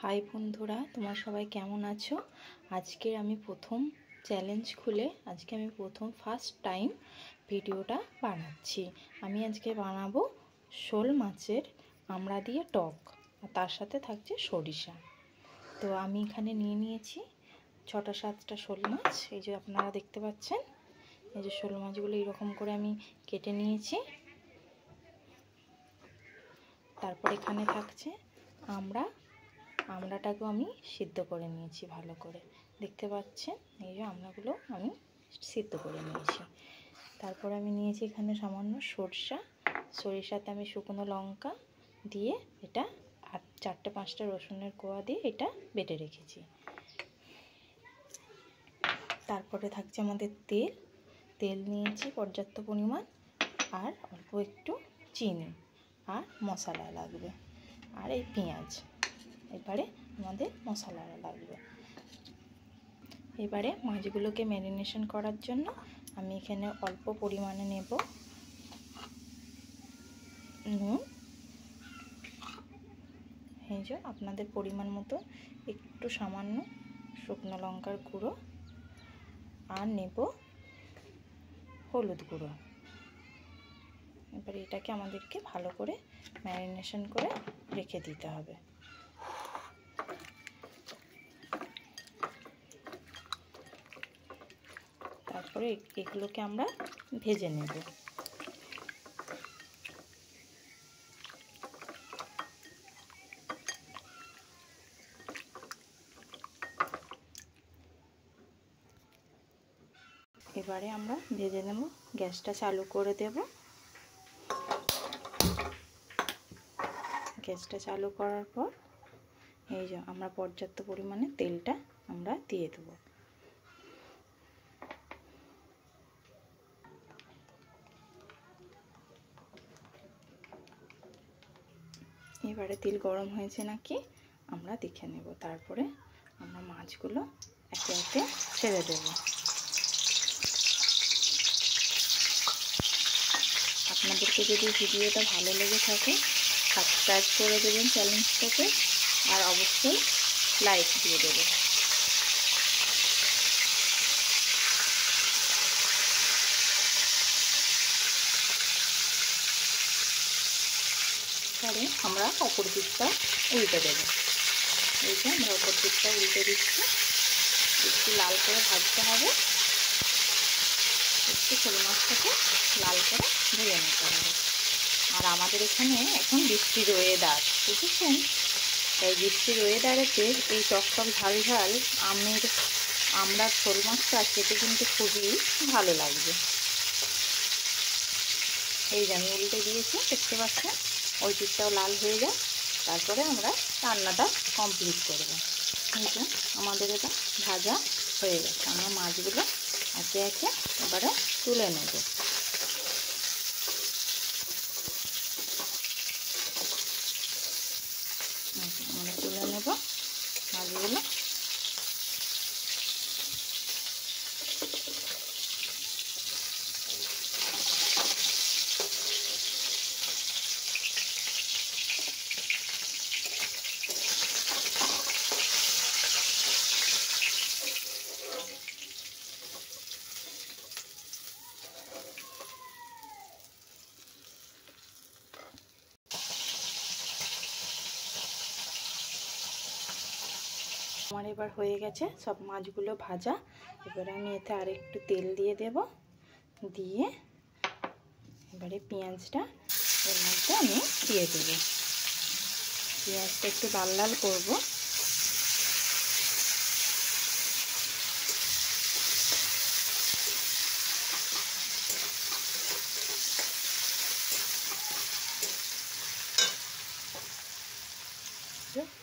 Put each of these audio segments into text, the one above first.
High বন্ধুরা, তোমরা সবাই কেমন আছো? আজকে আমি প্রথম চ্যালেঞ্জ খুলে আমি ফার্স্ট টাইম ভিডিওটা বানাচ্ছি। আমি আজকে বানাবো শোল মাছের আমড়া দিয়ে টক, আর তার সাথে থাকছে সরিষা। তো আমি এখানে নিয়ে নিয়েছি 6-7টা শোল মাছ। এই যে আপনারা দেখতে পাচ্ছেন, এই যে শোল মাছগুলো এরকম করে আমি কেটে নিয়েছি। তারপর এখানে থাকছে আমড়াটাকেও আমি সিদ্ধ করে নিয়েছি ভালো করে, দেখতে পাচ্ছেন। এই যে আমড়াগুলো আমি সিদ্ধ করে নিয়েছি। তারপর আমি নিয়েছি এখানে সামান্য সরিষাতে আমি শুকনো লঙ্কা দিয়ে এটা আর 4-5টা রসুনের কোয়া দিয়ে এটা বেটে রেখেছি। তারপরে থাকছে আমাদের তেল নিয়েছি পর্যাপ্ত পরিমাণ, আর অল্প একটু চিনি, আর মশলা লাগবে, আর এই পেঁয়াজ। এবারে আমাদের মশলাটা লাগবে। এবারে মাছগুলোকে ম্যারিনেশন করার জন্য আমি এখানে অল্প পরিমাণে নেব নুন, এই যে আপনাদের পরিমাণ মতো একটু সামান্য শুকনো লঙ্কার গুঁড়ো, আর নেব হলুদ গুঁড়ো। এবারে এটাকে আমাদেরকে ভালো করে ম্যারিনেশন করে রেখে দিতে হবে। তারপরে এগুলোকে আমরা ভেজে নেব। এবারে আমরা ভেজে নেব। গ্যাসটা চালু করে দেব। গ্যাসটা চালু করার পর এই যে আমরা পর্যাপ্ত পরিমাণে তেলটা আমরা দিয়ে দেব। এবারে তেল গরম হয়েছে নাকি আমরা দেখে নেব। তারপরে আমরা মাছগুলো একে একে ছেড়ে দেব। আপনাদেরকে যদি ভিডিওটা ভালো লেগে থাকে সাবস্ক্রাইব করে দেবেন চ্যানেলটাকে, আর অবশ্যই লাইক দিয়ে দেবেন। পরে আমরা অপর দিকটা উল্টে দেব। এই যে আমরা অপর দিকটা উল্টে দিচ্ছি। একটু লাল করে ভাজতে হবে, একটু শোল মাছটাকে লাল করে ভেজে নিতে হবে। আর আমাদের এখানে এখন বৃষ্টির ওয়েদার, বুঝেছেন? তাই বৃষ্টির ওয়েদারেতে এই টকটক ঝাল ঝাল আমরা শোল মাছটা খেতে কিন্তু খুবই ভালো লাগবে। এই যে আমি উল্টে দিয়েছি, দেখতে পাচ্ছেন। ওই দিকটাও লাল হয়ে যায়, তারপরে আমরা রান্নাটা কমপ্লিট করব। এই যে আমাদের এটা ভাজা হয়ে গেছে। আমরা মাছগুলো একে একে এবারে তুলে নেব। আমরা তুলে নেব মাছগুলো। আমার এবার হয়ে গেছে সব মাছগুলো ভাজা। এবারে আমি এতে আর একটু তেল দিয়ে দেব, দিয়ে এবারে পেঁয়াজটা এর মধ্যে আমি দিয়ে দেব। পেঁয়াজটা একটু লাল লাল করব।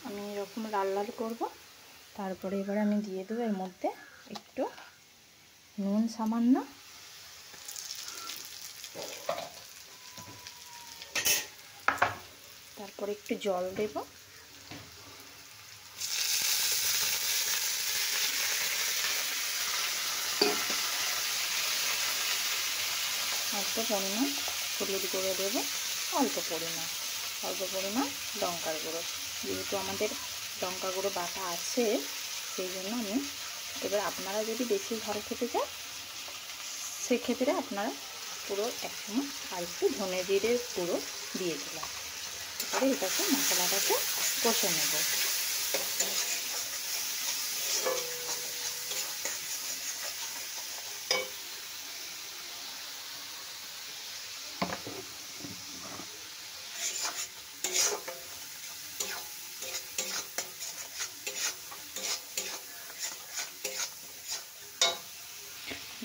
আমি এরকম লাল লাল করব। তারপরে এবারে আমি দিয়ে দেবো এর মধ্যে একটু নুন সামান্য, তারপরে একটু জল দেব। অল্প পরিমাণ হলুদ গুঁড়ো দেব, অল্প পরিমাণ লঙ্কার গুঁড়ো। যেহেতু আমাদের লঙ্কা গুঁড়ো বাটা আছে, সেই জন্য আমি এবার আপনারা যদি বেশি ঝাল খেতে চান সেক্ষেত্রে আপনারা পুরো 1 চামচ আর একটু ধনে জিরে গুঁড়ো দিয়ে দিলাম। এবারে এটাকে মশলাটাকে কষে নেব।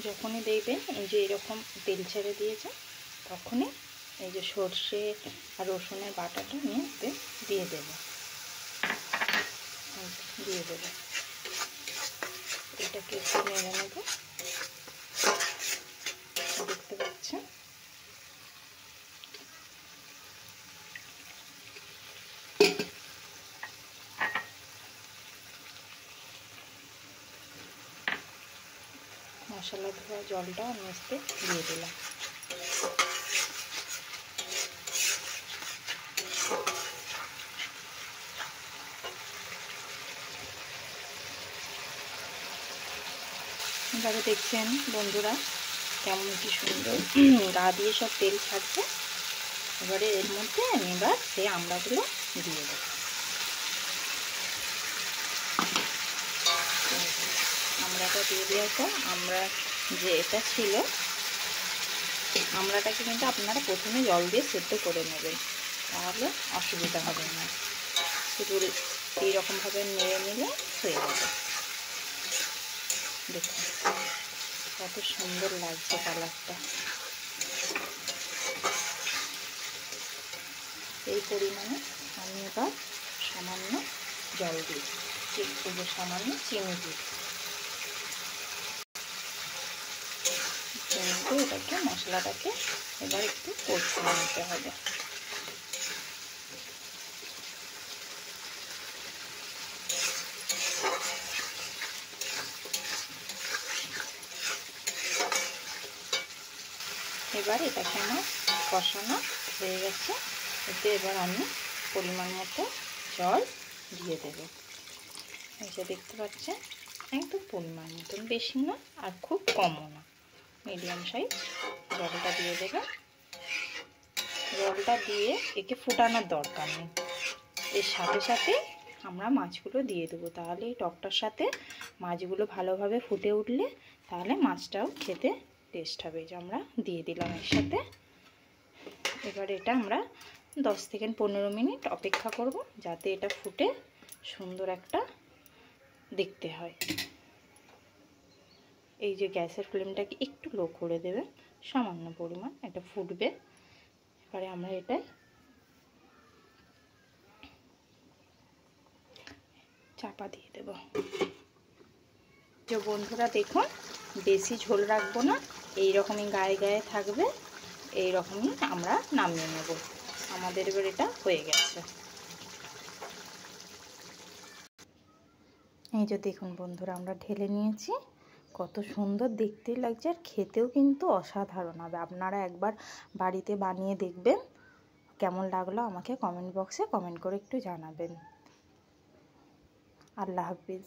যখনই দেখবেন এই যে এরকম তেল ছেড়ে দিয়েছে, তখনই এই যে সর্ষে আর রসুনের বাটাটা নিয়ে দিয়ে দেব। এটাকে একটু নেড়ে নেব। দেখতে পাচ্ছেন মশলা ধোয়া জলটা আমি আস্তে দিয়ে দিলাম। এবারে দেখছেন বন্ধুরা কেমন কি সুন্দর গা দিয়ে সব তেল ছাড়ছে। এবারে এর মধ্যে আমি এবার সেই আমড়াগুলো দিয়ে দেব। আমড়াটা দিয়ে দেওয়ার পর আমরা যে এটা ছিল আমড়াটাকে কিন্তু আপনারা প্রথমে জল দিয়ে সেদ্ধ করে নেবেন, তাহলে অসুবিধা হবে না। শুধু এইরকমভাবে নেড়ে নিলে হয়ে যাবে। দেখুন কত সুন্দর লাগছে কালারটা। এই পরিমাণে আমি এবার সামান্য জল দিই, একটু সামান্য চিনি দিই। এটাকে মশলাটাকে এবার একটু কষিয়ে নিতে হবে। এবার এটাকে আমার কষানো হয়ে গেছে। এতে এবার আমি পরিমাণ মতো জল দিয়ে দেব। এই যে দেখতে পাচ্ছেন একদম পরিমাণ মতন, বেশি না আর খুব কমও না, মিডিয়াম সাইজ জলটা দিয়ে দেবেন। জলটা দিয়ে একে ফোটানোর দরকার নেই, এর সাথে সাথে আমরা মাছগুলো দিয়ে দেবো। তাহলে এই টকটার সাথে মাছগুলো ভালোভাবে ফুটে উঠলে তাহলে মাছটাও খেতে টেস্ট হবে। যে আমরা দিয়ে দিলাম এর সাথে। এবার এটা আমরা 10 থেকে 15 মিনিট অপেক্ষা করব, যাতে এটা ফুটে সুন্দর একটা দেখতে হয়। এই যে গ্যাসের ফ্লেমটাকে একটু লো করে দেবেন, সামান্য পরিমাণ, এটা ফুটবে। এবারে আমরা এটা চাপা দিয়ে দেব। যে বন্ধুরা দেখুন বেশি ঝোল রাখবো না, এই রকমই গায়ে গায়ে থাকবে, এই রকমই আমরা নামিয়ে নেব। আমাদের এবার এটা হয়ে গেছে। এই যে দেখুন বন্ধুরা আমরা ঢেলে নিয়েছি, কত সুন্দর দেখতে লাগছে আর খেতেও কিন্তু অসাধারণ হবে। আপনারা একবার বাড়িতে বানিয়ে দেখবেন, কেমন লাগলো আমাকে কমেন্ট বক্সে কমেন্ট করে একটু জানাবেন। আল্লাহ হাফিজ।